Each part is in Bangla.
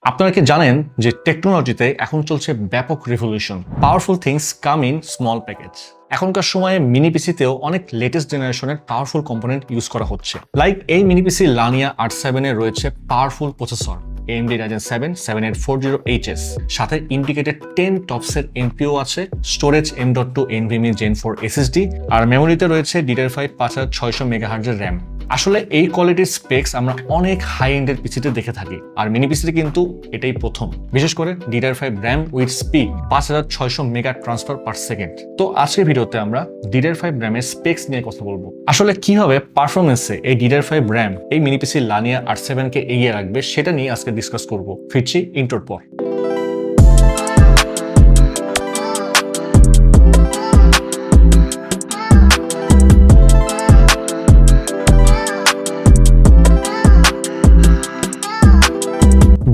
আপনারা কি জানেন যে টেকনোলজিতে এখন চলছে ব্যাপক revolution. Powerful things come in small package. এখনকার সময়ে মিনি পিসিতেও অনেক লেটেস্ট জেনারেশনের পাওয়ারফুল কম্পোনেন্ট ইউজ করা হচ্ছে। লাইক এই মিনি পিসি লানিয়া 8/7 এ রয়েছে powerful processor AMD Ryzen 7 7840HS, সাথে ইন্ডিকেটেড 10 টপসের NPU আছে, storage M.2 NVMe Gen 4 SSD, আর মেমোরিতে রয়েছে DDR5 5600 MHz এর RAM। আসলে এই কোয়ালিটির স্পেক্স আমরা অনেক হাই এন্ডের পিসিতে দেখে থাকি, আর মিনি পিসিতে কিন্তু এটাই প্রথম, বিশেষ করে DDR5 RAM with speed 5600 mega transfer per second. তো আজকের ভিডিওতে আমরা DDR5 RAM এর স্পেক্স নিয়ে কথা বলবো। আসলে কিভাবে পারফরমেন্সে এই DDR5 RAM এই মিনি পিসি লানিয়া 8/7 কে এগিয়ে রাখবে সেটা নিয়ে আজকে ডিসকাস করব। ফিরছি ইন্ট্রোর পর।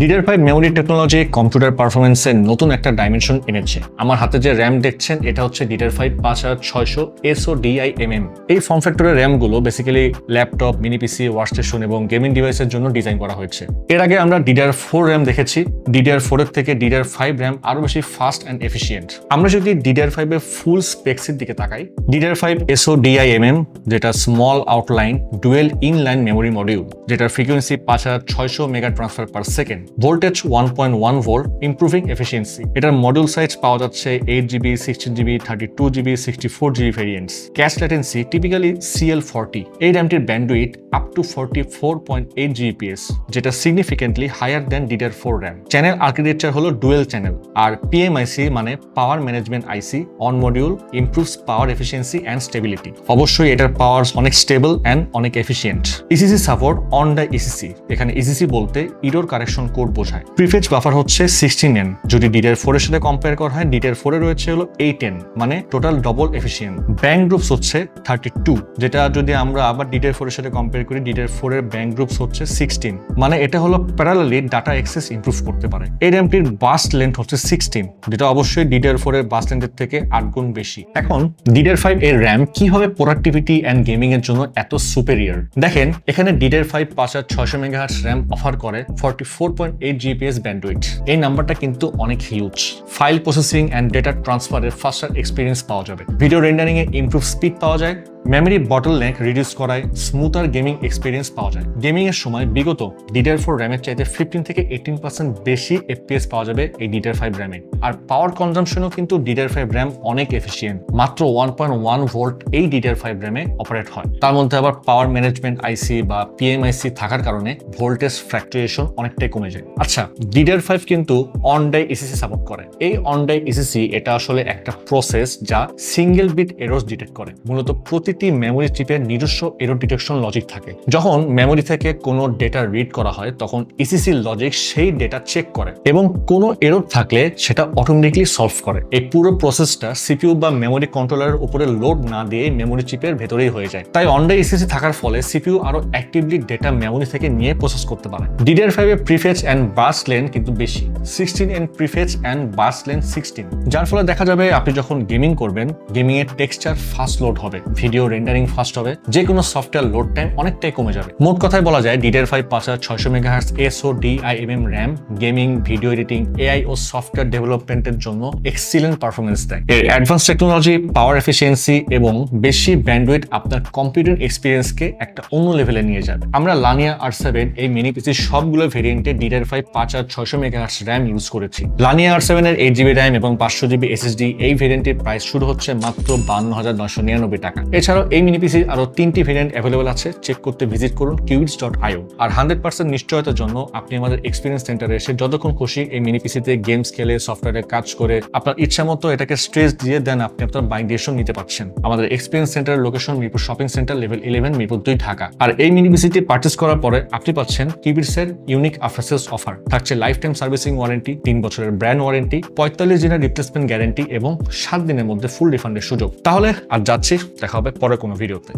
DDR5 মেমোরি টেকনোলজি কম্পিউটার পারফরমেন্সের নতুন একটা ডাইমেনশন এনেছে। আমার হাতে যে র্যাম দেখছেন এটা হচ্ছে DDR5 5600 SODIMM। এই ফর্ম ফ্যাক্টরের র্যামগুলো basically laptop, mini PC, workstation এবং গেমিং ডিভাইসের জন্য ডিজাইন করা হয়েছে। এর আগে আমরা DDR4 র্যাম দেখেছি। DDR4 এর থেকে DDR5 র্যাম আরো বেশি ফাস্ট অ্যান্ড এফিশিয়েন্ট। আমরা যদি DDR5 এর ফুল স্পেক্সের দিকে তাকাই, DDR5 SODIMM যেটা small outline dual inline memory module, যেটার frequency 5600 mega transfer per second, voltage 1.1 volt, improving efficiency. এটার মডিউল সাইজ পাওয়া যাচ্ছে 8GB, 16GB, 32GB, 64GB variants. Cash latency typically CL40। এই র্যামটির ব্যান্ডউইথ আপ টু 44.8 Gbps, যেটা significantly higher than DDR4 RAM. Channel architecture হলো ডুয়েল চ্যানেল, আর PMIC মানে power management IC on module improves power efficiency and stability. অবশ্যই এটার পাওয়ার অনেক স্টেবল অ্যান্ড অনেক efficient. ECC support on the ECC। এখানে ECC বলতে ইরর কারেকশন কোড বোঝায়। প্রিফেচ বাফার হচ্ছে 16N। যদি DDR4 এর সাথে কম্পেয়ার করা হয়, DDR4 এ রয়েছে হলো 8N, মানে total double efficient. Bank groups হচ্ছে 32, যেটা যদি আমরা আবার DDR4 এর সাথে কম্পেয়ার করি, DDR4 এর ব্যাংক গ্রুপস হচ্ছে 16, মানে এটা হলো প্যারালালি ডাটা অ্যাক্সেস ইমপ্রুভ করতে পারে। এই র্যামটির বাস লেন্থ হচ্ছে 16, যেটা অবশ্যই DDR4 এর বাস লেন্থের থেকে 8 গুণ বেশি। এখন DDR5 এর র্যাম কিভাবে প্রোডাক্টিভিটি অ্যান্ড গেমিং এর জন্য এত সুপেরিয়র দেখেন। এখানে DDR5 5600 MHz র্যাম অফার করে 44.8 Gbps ব্যান্ডউইথ। এই নাম্বারটা কিন্তু অনেক huge. File processing and data ট্রান্সফারের ফাস্টার এক্সপিরিয়েন্স পাওয়া যাবে। ভিডিও রেন্ডারিং এ ইমপ্রুভ স্পিড পাওয়া যায়। মেমোরি বটলনেক রিডিউস করায় স্মুথার গেমিং এক্সপিরিয়েন্স পাওয়া যায়। গেমিং এর সময় বিগত DDR4 র্যামের চাইতে 15 থেকে 18% বেশি FPS পাওয়া যাবে এই DDR5 র্যামে। আর পাওয়ার কনজাম্পশনও কিন্তু DDR5 র্যাম অনেক এফিসিয়েন্ট। মাত্র 1.1 ভোল্ট এই DDR5 র্যামে অপারেট হয়। তার মধ্যে আবার পাওয়ার ম্যানেজমেন্ট আইসি বা PMIC থাকার কারণে ভোল্টেজ ফ্ল্যাকচুয়েশন অনেকটাই কমে যায়। আচ্ছা, DDR5 কিন্তু অন ডাই ECC সাপোর্ট করে। এই অন ডাই ECC এটা আসলে একটা প্রসেস যা সিঙ্গেল বিট এরর্স ডিটেক্ট করে। মূলত প্রতিটি মেমোরি চিপের নিজস্ব এরর ডিটেকশন লজিক থাকে। যখন মেমোরি থেকে কোনো ডেটা রিড করা হয়, তখন ECC লজিক সেই ডেটা চেক করে এবং কোনো এরর থাকলে সেটা অটোমেটিকলি সলভ করে। এই পুরো প্রসেসটা CPU বা মেমোরি কন্ট্রোলারের উপরে লোড না দিয়ে মেমোরি চিপের ভেতরেই হয়ে যায়। তাই অন ডাই ECC থাকার ফলে CPU আরো অ্যাক্টিভলি ডেটা মেমোরি থেকে নিয়ে প্রসেস করতে পারে। DDR5 এর প্রিফেচ অ্যান্ড বাস লেন্থ কিন্তু বেশি, 16N প্রিফেচ অ্যান্ড বাস লেন্থ 16, যার ফলে দেখা যাবে আপনি যখন গেমিং করবেন, গেমিং এর টেক্সচার ফাস্ট লোড হবে, ভিডিও রেন্ডারিং ফাস্ট হবে, যে কোনো সফটওয়্যার লোড টাইম অনেকটাই কমে যাবে। মোট কথায় বলা যায় DDR5 5600 MHz SODIMM RAM gaming, video editing, AI ও সফটওয়্যার ডেভেলপমেন্টের জন্য এক্সিলেন্ট পারফরমেন্স দেয়। এর অ্যাডভান্স টেকনোলজি, পাওয়ার এফিসিয়েন্সি এবং বেশি ব্যান্ডউইথ আপনার কম্পিউটিং এক্সপিরিয়েন্সকে একটা অন্য লেভেলে নিয়ে যাবে। আমরা লানিয়া 8/7 এই মিনি পিসির সবগুলো ভেরিয়েন্টে DDR5 5600 MHz র্যাম ইউজ করেছি। লানিয়া 8/7 এর 8GB র্যাম এবং 500GB SSD এই ভেরিয়েন্টের প্রাইস শুরু হচ্ছে মাত্র 52,999 টাকা। এছাড়াও এই মিনি পিসির আরো 3টি ভেরিয়েন্ট অ্যাভেলেবল আছে। চেক করতে ভিজিট করুন qubits.io। আর 100% নিশ্চয়তার জন্য আপনি আমাদের এক্সপিরিয়েন্স সেন্টারে এসে যতক্ষণ খুশি এই মিনি পিসিতে গেমস খেলে, সফটওয়্যারে কাজ করে আপনার ইচ্ছা মতো এটাকে স্ট্রেস দিয়ে দেন আপনি আপনার বাইক ডিসিশন নিতে পারছেন। আমাদের এক্সপিরিয়েন্স সেন্টারের location Mirpur shopping centre, level 11, Mirpur 2, Dhaka. আর এই মিনি পিসিটি পারচেজ করার পরে আপনি পাচ্ছেন qubits এর ইউনিক আফটার সেলস অফার। থাকছে লাইফ টাইম সার্ভিসিং ওয়ারেন্টি, 3 বছরের ব্র্যান্ড ওয়ারেন্টি, 45 দিনের রিপ্লেসমেন্ট গ্যারান্টি এবং 7 দিনের মধ্যে ফুল রিফান্ডের সুযোগ। তাহলে আর যাচ্ছি, দেখা হবে পরে কোনো ভিডিওতে।